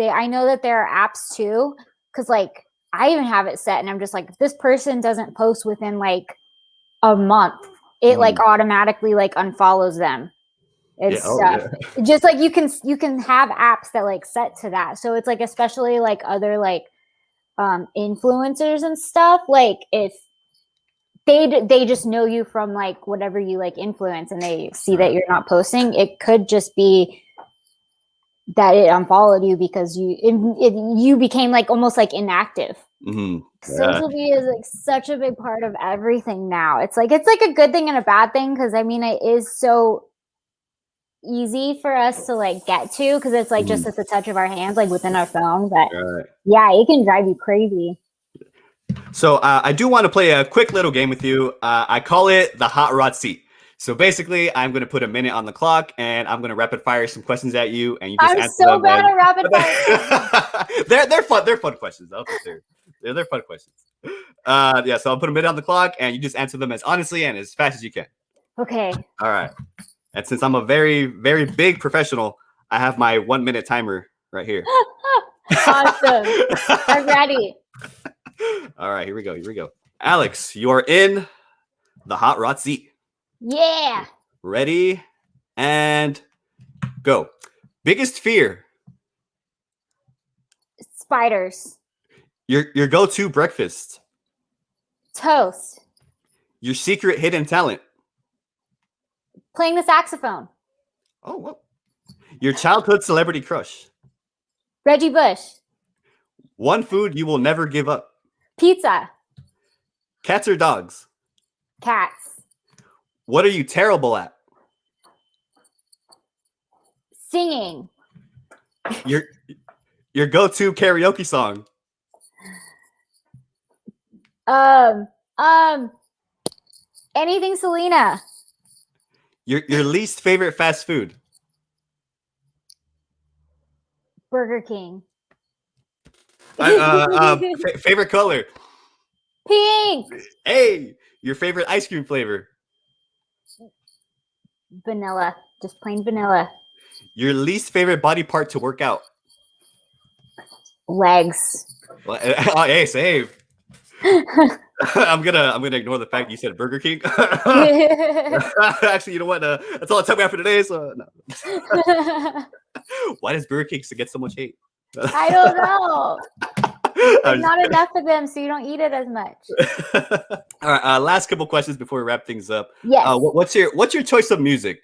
[SPEAKER 2] I know that there are apps too, because like I even have it set, and I'm just like, if this person doesn't post within like a month, it like automatically like unfollows them and
[SPEAKER 1] Yeah. Oh
[SPEAKER 2] stuff.
[SPEAKER 1] yeah.
[SPEAKER 2] Just like you can have apps that like set to that, so it's like especially like other like influencers and stuff, like if they just know you from like whatever you like influence, and they see that you're not posting, it could just be that it unfollowed you because you became like almost like inactive.
[SPEAKER 1] Yeah.
[SPEAKER 2] Social media is like such a big part of everything now. It's like a good thing and a bad thing, because I mean it is so easy for us to like get to, because it's like just at the touch of our hands, like within our phone. But yeah, it can drive you crazy.
[SPEAKER 1] So I do want to play a quick little game with you. I call it the hot rod seat. So basically, I'm going to put a minute on the clock, and I'm going to rapid fire some questions at you, and you just
[SPEAKER 2] I'm
[SPEAKER 1] answer
[SPEAKER 2] so
[SPEAKER 1] them.
[SPEAKER 2] bad at rapid fire.
[SPEAKER 1] They're fun. They're fun questions. I'll be serious. They're fun questions. Yeah. So I'll put a minute on the clock, and you just answer them as honestly and as fast as you can.
[SPEAKER 2] Okay.
[SPEAKER 1] All right. And since I'm a very, very big professional, I have my 1 minute timer right here.
[SPEAKER 2] Awesome. I'm ready.
[SPEAKER 1] All right, here we go. Alex, you are in the hot rod seat.
[SPEAKER 2] Yeah.
[SPEAKER 1] Ready and go. Biggest fear.
[SPEAKER 2] Spiders.
[SPEAKER 1] Your go-to breakfast.
[SPEAKER 2] Toast.
[SPEAKER 1] Your secret hidden talent.
[SPEAKER 2] Playing the saxophone.
[SPEAKER 1] Oh, well. Your childhood celebrity crush.
[SPEAKER 2] Reggie Bush.
[SPEAKER 1] One food you will never give up.
[SPEAKER 2] Pizza.
[SPEAKER 1] Cats or dogs?
[SPEAKER 2] Cats.
[SPEAKER 1] What are you terrible at?
[SPEAKER 2] Singing.
[SPEAKER 1] Your go-to karaoke song.
[SPEAKER 2] Anything Selena.
[SPEAKER 1] Your least favorite fast food.
[SPEAKER 2] Burger King.
[SPEAKER 1] Favorite color.
[SPEAKER 2] Pink.
[SPEAKER 1] Hey, your favorite ice cream flavor.
[SPEAKER 2] Vanilla. Just plain vanilla.
[SPEAKER 1] Your least favorite body part to work out.
[SPEAKER 2] Legs.
[SPEAKER 1] Well, oh, hey, save. I'm gonna ignore the fact you said Burger King. Actually, you know what? That's all it took me after today. So no. Why does Burger King get so much hate?
[SPEAKER 2] I don't know. There's not enough of them, so you don't eat it as much.
[SPEAKER 1] All right. Last couple questions before we wrap things up.
[SPEAKER 2] Yes.
[SPEAKER 1] What's your choice of music?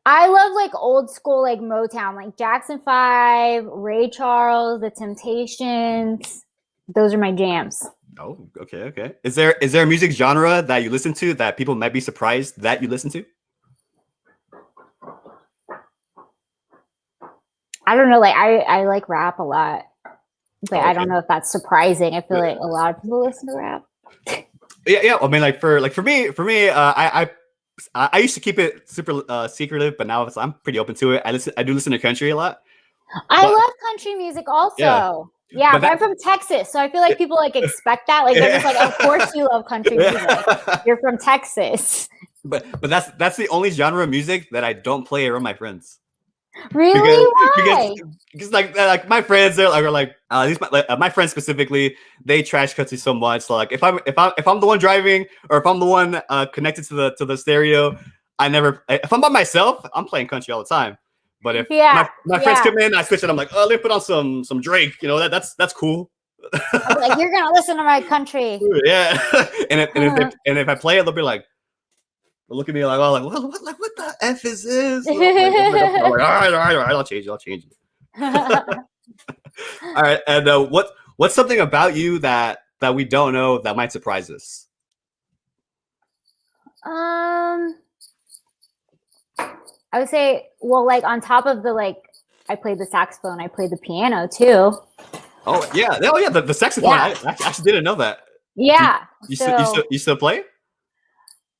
[SPEAKER 2] I love like old school like Motown, like Jackson 5, Ray Charles, The Temptations. Those are my jams.
[SPEAKER 1] Oh, okay. Is there a music genre that you listen to that people might be surprised that you listen to?
[SPEAKER 2] I don't know. Like I like rap a lot, but I don't know if that's surprising. I feel like a lot of people listen to rap.
[SPEAKER 1] Yeah. I mean, like for me, I used to keep it super secretive, but now I'm pretty open to it. I do listen to country a lot.
[SPEAKER 2] I love country music also. Yeah, but I'm from Texas, so I feel like people like expect that. Like they're just like, of course you love country music. You're from Texas.
[SPEAKER 1] But that's the only genre of music that I don't play around my friends.
[SPEAKER 2] Really? Why?
[SPEAKER 1] Because like my friends are like at least my friends specifically, they trash country so much. So like if I'm the one driving or if I'm the one connected to the stereo, if I'm by myself, I'm playing country all the time. But if my friends come in, I switch it. I'm like, oh, let me put on some Drake. You know that's cool.
[SPEAKER 2] I'm like, you're gonna listen to my country.
[SPEAKER 1] Yeah, and if I play it, they'll be like, they'll look at me like, oh, like what the f is this? I'm like, all right, I'll change it. All right, and what's something about you that we don't know that might surprise us?
[SPEAKER 2] I would say, well, like on top of the like, I played the saxophone, I played the piano too.
[SPEAKER 1] Oh yeah, the saxophone.
[SPEAKER 2] Yeah,
[SPEAKER 1] I actually didn't know that. Do
[SPEAKER 2] yeah. So
[SPEAKER 1] you still play?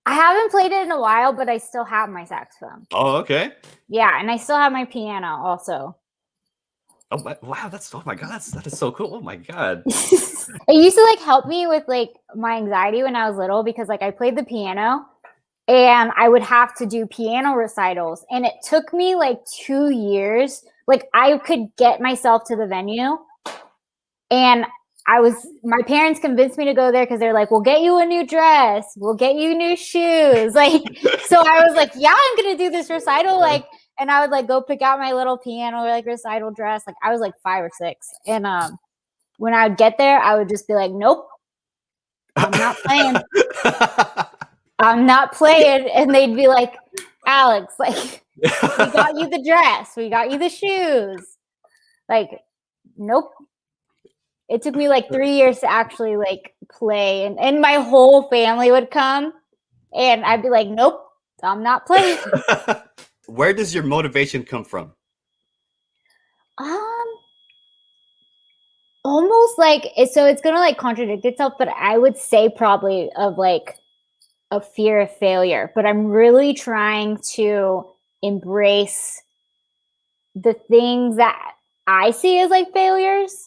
[SPEAKER 2] I haven't played it in a while, but I still have my saxophone.
[SPEAKER 1] Oh, okay.
[SPEAKER 2] Yeah, and I still have my piano also.
[SPEAKER 1] Oh wow, oh my god, that is so cool. Oh my god.
[SPEAKER 2] It used to like help me with like my anxiety when I was little because like I played the piano and I would have to do piano recitals and it took me like 2 years. Like I could get myself to the venue and my parents convinced me to go there because they're like, we'll get you a new dress, we'll get you new shoes. Like, so I was like, yeah, I'm gonna do this recital. Like, and I would like go pick out my little piano like recital dress. Like I was like 5 or 6. And when I would get there, I would just be like, nope, I'm not playing. I'm not playing. And they'd be like, Alex, like, we got you the dress, we got you the shoes. Like, nope. It took me like 3 years to actually like play, and my whole family would come, and I'd be like, "Nope, I'm not playing."
[SPEAKER 1] Where does your motivation come from?
[SPEAKER 2] Um, Almost like so it's gonna like contradict itself, but I would say probably of like a fear of failure. But I'm really trying to embrace the things that I see as like failures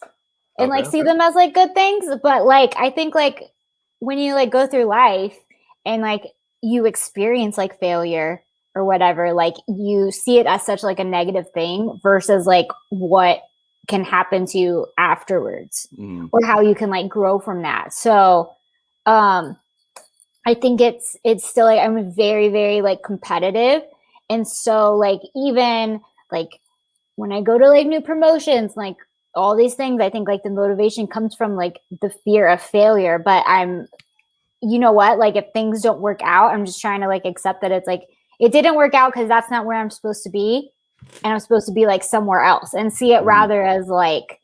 [SPEAKER 2] and
[SPEAKER 1] Okay,
[SPEAKER 2] like see
[SPEAKER 1] okay.
[SPEAKER 2] them as like good things. But like I think like when you like go through life and like you experience like failure or whatever, like you see it as such like a negative thing versus like what can happen to you afterwards or how you can like grow from that. So I think it's still like I'm very, very like competitive. And so like even like when I go to like new promotions, like all these things, I think like the motivation comes from like the fear of failure. But you know what? Like if things don't work out, I'm just trying to like accept that it's like it didn't work out because that's not where I'm supposed to be. And I'm supposed to be like somewhere else and see it rather as like,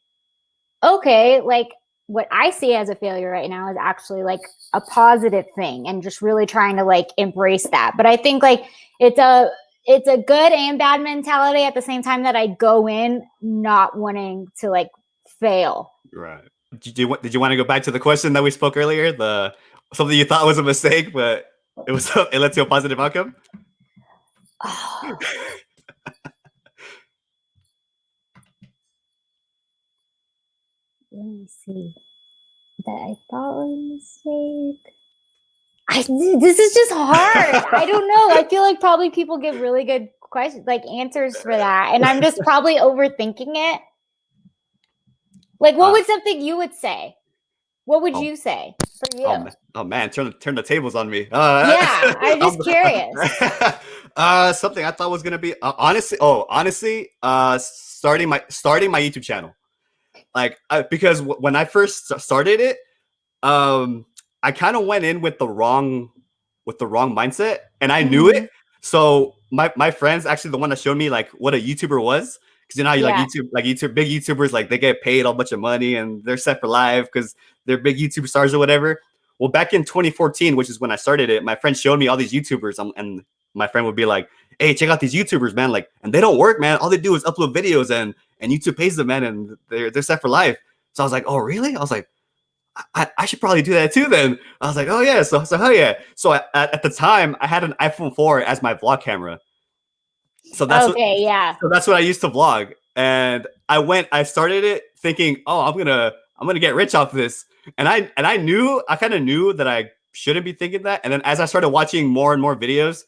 [SPEAKER 2] okay, like what I see as a failure right now is actually like a positive thing and just really trying to like embrace that. But I think like it's a good and bad mentality at the same time that I go in not wanting to like fail.
[SPEAKER 1] Right. Did you want to go back to the question that we spoke earlier? The something you thought was a mistake, but it led to a positive outcome?
[SPEAKER 2] Oh, let me see. That I thought was a mistake. This is just hard. I don't know. I feel like probably people give really good questions, like answers for that, and I'm just probably overthinking it. Like, what would something you would say? What would you say for you?
[SPEAKER 1] Oh man, turn the tables on me.
[SPEAKER 2] Yeah, I'm just curious.
[SPEAKER 1] Something I thought was gonna be honestly, starting my YouTube channel. Like because when I first started it, I kind of went in with the wrong mindset, and I knew it. So my friends actually the one that showed me like what a YouTuber was, because you know how you like YouTube big YouTubers, like they get paid a bunch of money and they're set for life because they're big YouTube stars or whatever. Well, back in 2014, which is when I started it, my friend showed me all these YouTubers, and my friend would be like, "Hey, check out these YouTubers, man! Like, and they don't work, man. All they do is upload videos, and YouTube pays them, man, and they're set for life." So I was like, "Oh, really?" I was like, I should probably do that too then. I was like, oh yeah, so hell yeah. So at the time I had an iPhone 4 as my vlog camera. So that's what I used to vlog. And I started it thinking, oh, I'm gonna get rich off this. And I kind of knew that I shouldn't be thinking that. And then as I started watching more and more videos,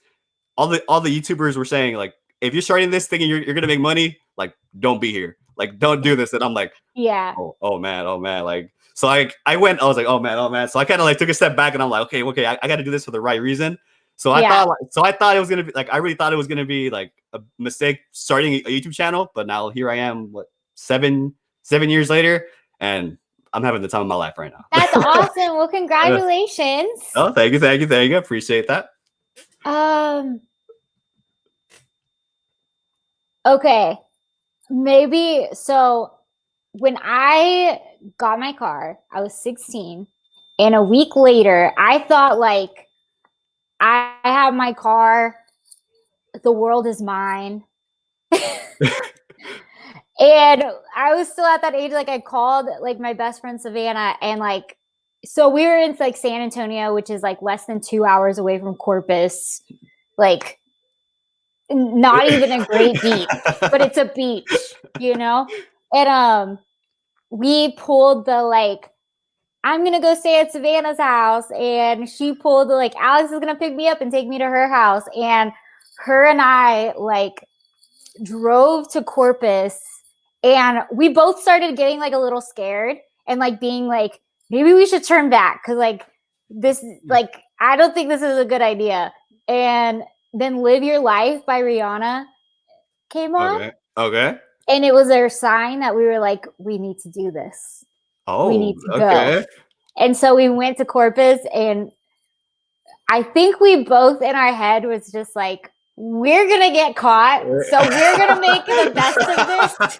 [SPEAKER 1] all the YouTubers were saying like, if you're starting this thinking you're gonna make money, like don't be here. Like don't do this. And I'm like,
[SPEAKER 2] yeah.
[SPEAKER 1] Oh man. Like, so I was like, oh man. So I kind of like took a step back and I'm like, okay, I got to do this for the right reason. So I thought it was gonna be like, I really thought it was gonna be like a mistake starting a YouTube channel, but now here I am, what 7 years later, and I'm having the time of my life right now.
[SPEAKER 2] That's awesome. Well, congratulations.
[SPEAKER 1] Oh, thank you. Appreciate that.
[SPEAKER 2] Okay, maybe so. When I got my car, I was 16, and a week later, I thought like I have my car. the world is mine. And I was still at that age, like I called like my best friend Savannah, and like, so we were in like San Antonio, which is like less than 2 hours away from Corpus, like not even a great beach, but it's a beach, you know? And we pulled the like, I'm gonna go stay at Savannah's house, and she pulled the like, Alex is gonna pick me up and take me to her house, and her and I like drove to Corpus, and we both started getting like a little scared and like being like, maybe we should turn back because like this, like I don't think this is a good idea. And then "Live Your Life" by Rihanna came on.
[SPEAKER 1] Okay.
[SPEAKER 2] And it was our sign that we were like, we need to do this. We need to go. And so we went to Corpus, and I think we both in our head was just like, we're going to get caught. So we're going to make the best of this.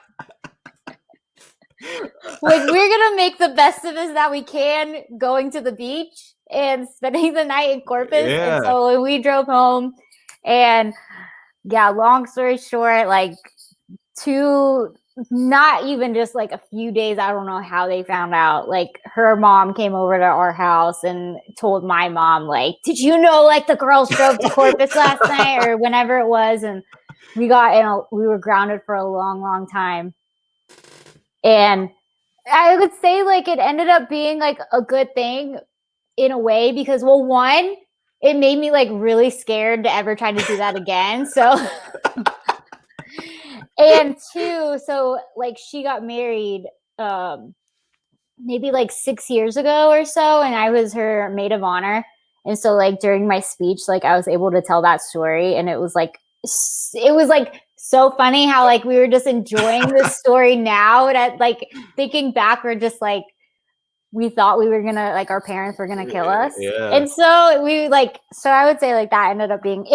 [SPEAKER 2] Like, we're going to make the best of this that we can going to the beach and spending the night in Corpus. Yeah. And so we drove home, and yeah, long story short, like not even just like a few days, I don't know how they found out, like her mom came over to our house and told my mom, like, did you know like the girls drove to Corpus last night or whenever it was, and we were grounded for a long time. And I would say like it ended up being like a good thing in a way, because well, one, it made me like really scared to ever try to do that again, so and two, so like she got married maybe like 6 years ago or so, and I was her maid of honor. And so like during my speech, like I was able to tell that story, and it was like so funny how like we were just enjoying this story now, and like thinking back, we're just like, we thought we were gonna, like our parents were gonna kill us. Yeah. And so so I would say like that ended up being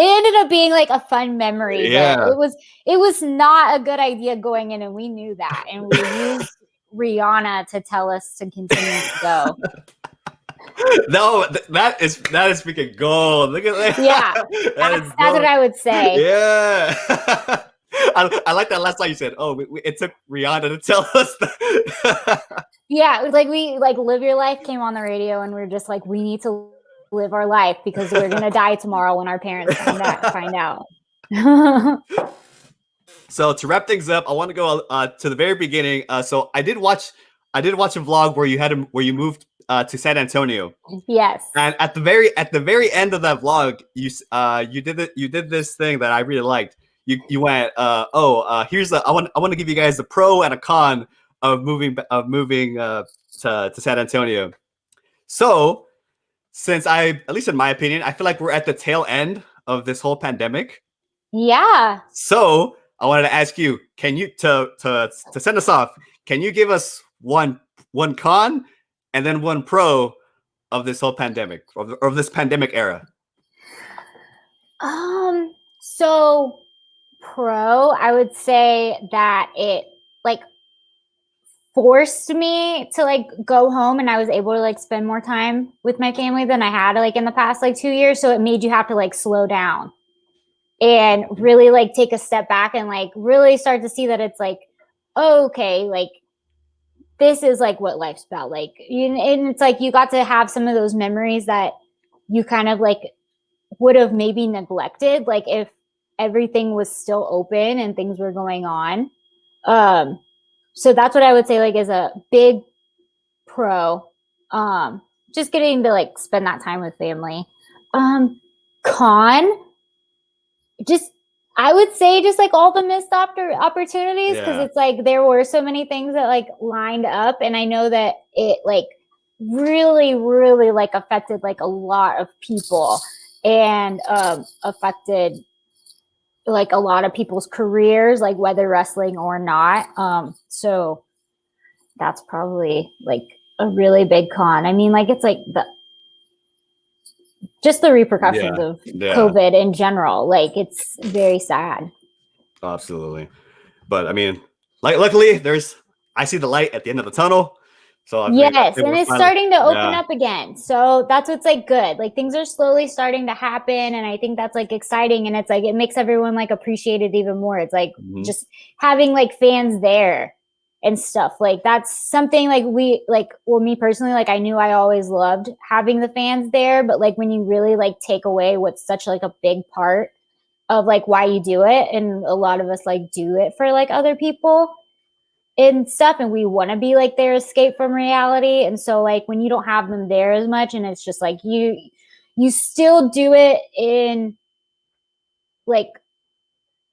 [SPEAKER 2] like a fun memory. Yeah. But it was not a good idea going in, and we knew that, and we used Rihanna to tell us to continue to go.
[SPEAKER 1] No, that is freaking gold. Look at that.
[SPEAKER 2] Yeah, that's what I would say.
[SPEAKER 1] Yeah. I like that last line you said. Oh, it took Rihanna to tell us that.
[SPEAKER 2] Yeah, it was like we like "Live Your Life" came on the radio, and we're just like, we need to live our life because we're gonna die tomorrow when our parents find out.
[SPEAKER 1] So to wrap things up, I want to go to the very beginning. So I did watch a vlog where you moved to San Antonio.
[SPEAKER 2] Yes.
[SPEAKER 1] And at the very end of that vlog, you did this thing that I really liked. You went, here's I want to give you guys a pro and a con of moving to San Antonio. So, since at least in my opinion, I feel like we're at the tail end of this whole pandemic.
[SPEAKER 2] Yeah.
[SPEAKER 1] So I wanted to ask you, can you to send us off? Can you give us one con and then one pro of this whole pandemic, of this pandemic era?
[SPEAKER 2] So pro, I would say that it like forced me to like go home, and I was able to like spend more time with my family than I had like in the past like 2 years. So it made you have to like slow down and really like take a step back and like really start to see that it's like, okay, like this is like what life's about. Like, and it's like you got to have some of those memories that you kind of like would have maybe neglected, like if everything was still open and things were going on. So that's what I would say like is a big pro. Just getting to like spend that time with family. Con, just I would say just like all the missed opportunities, because it's like there were so many things that like lined up, and I know that it like really like affected like a lot of people, and affected like a lot of people's careers, like whether wrestling or not. So that's probably like a really big con. I mean, like it's like just the repercussions of COVID in general. Like it's very sad.
[SPEAKER 1] Absolutely. But I mean, like luckily I see the light at the end of the tunnel. So I
[SPEAKER 2] yes,
[SPEAKER 1] think
[SPEAKER 2] and
[SPEAKER 1] we're
[SPEAKER 2] it's
[SPEAKER 1] finally,
[SPEAKER 2] starting to open
[SPEAKER 1] yeah.
[SPEAKER 2] up again. So that's what's like good. Like things are slowly starting to happen, and I think that's like exciting. And it's like it makes everyone like appreciate it even more. It's like
[SPEAKER 1] Mhm.
[SPEAKER 2] just having like fans there and stuff. Like that's something like well, me personally, like I knew I always loved having the fans there, but like when you really like take away what's such like a big part of like why you do it, and a lot of us like do it for like other people and stuff, and we want to be like their escape from reality. And so like when you don't have them there as much, and it's just like you still do it in like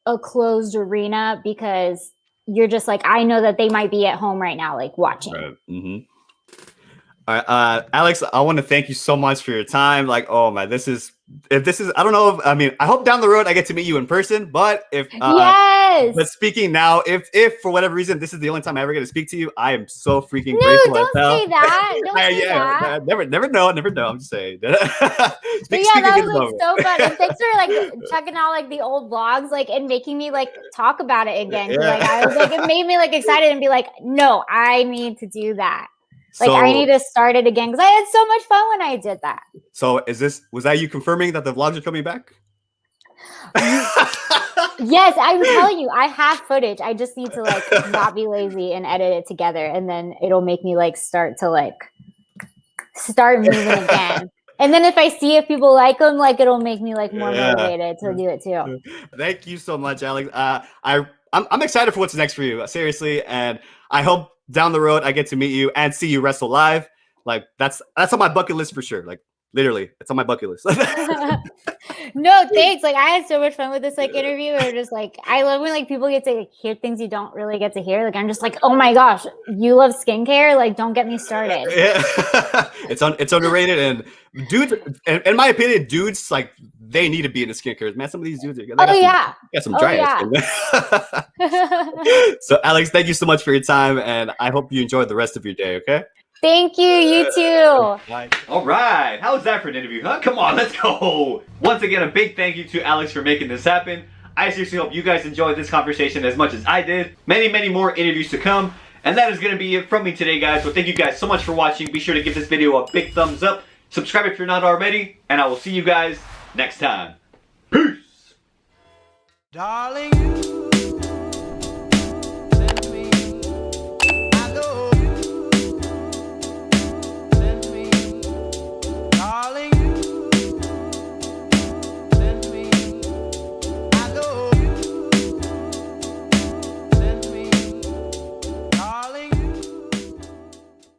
[SPEAKER 2] a closed arena because you're just like, I know that they might be at home right now like watching.
[SPEAKER 1] Right. All right, Alex, I want to thank you so much for your time. Like, oh man, I don't know if, I mean, I hope down the road I get to meet you in person, but
[SPEAKER 2] Yes.
[SPEAKER 1] but speaking now, if for whatever reason this is the only time I ever get to speak to you, I am so freaking
[SPEAKER 2] No,
[SPEAKER 1] grateful as
[SPEAKER 2] don't
[SPEAKER 1] hell.
[SPEAKER 2] say that. Don't say that.
[SPEAKER 1] Never know, never know. I'm just saying.
[SPEAKER 2] But yeah,
[SPEAKER 1] Speaking
[SPEAKER 2] that
[SPEAKER 1] things
[SPEAKER 2] was like
[SPEAKER 1] over.
[SPEAKER 2] so fun. And thanks for like checking out like the old vlogs, like, and making me like talk about it again. Cause like I was like, it made me like excited and be like, no, I need to do that. Like I need to start it again. Cause I had so much fun when I did that.
[SPEAKER 1] So was that you confirming that the vlogs are coming back?
[SPEAKER 2] Yes, I'm telling you, I have footage. I just need to like not be lazy and edit it together. And then it'll make me like start moving again. And then if I see if people like them, like it'll make me like more motivated to do it too.
[SPEAKER 1] Thank you so much, Alex. I'm excited for what's next for you, seriously, and I hope down the road I get to meet you and see you wrestle live. Like that's on my bucket list for sure. Like literally, it's on my bucket list.
[SPEAKER 2] No, thanks. Like I had so much fun with this like interview. Or just like I love when like people get to like, hear things you don't really get to hear. Like I'm just like, oh my gosh, you love skincare? Like don't get me started.
[SPEAKER 1] Yeah. It's underrated, and dudes, in my opinion, dudes like they need to be into skincare. Man, some of these dudes got some dry ass skin. So Alex, thank you so much for your time, and I hope you enjoy the rest of your day. Okay.
[SPEAKER 2] Thank you. You too.
[SPEAKER 1] All right. How was that for an interview, huh? Come on, let's go. Once again, a big thank you to Alex for making this happen. I seriously hope you guys enjoyed this conversation as much as I did. Many, many more interviews to come. And that is going to be it from me today, guys. So thank you guys so much for watching. Be sure to give this video a big thumbs up. Subscribe if you're not already. And I will see you guys next time. Peace.
[SPEAKER 3] Darling, you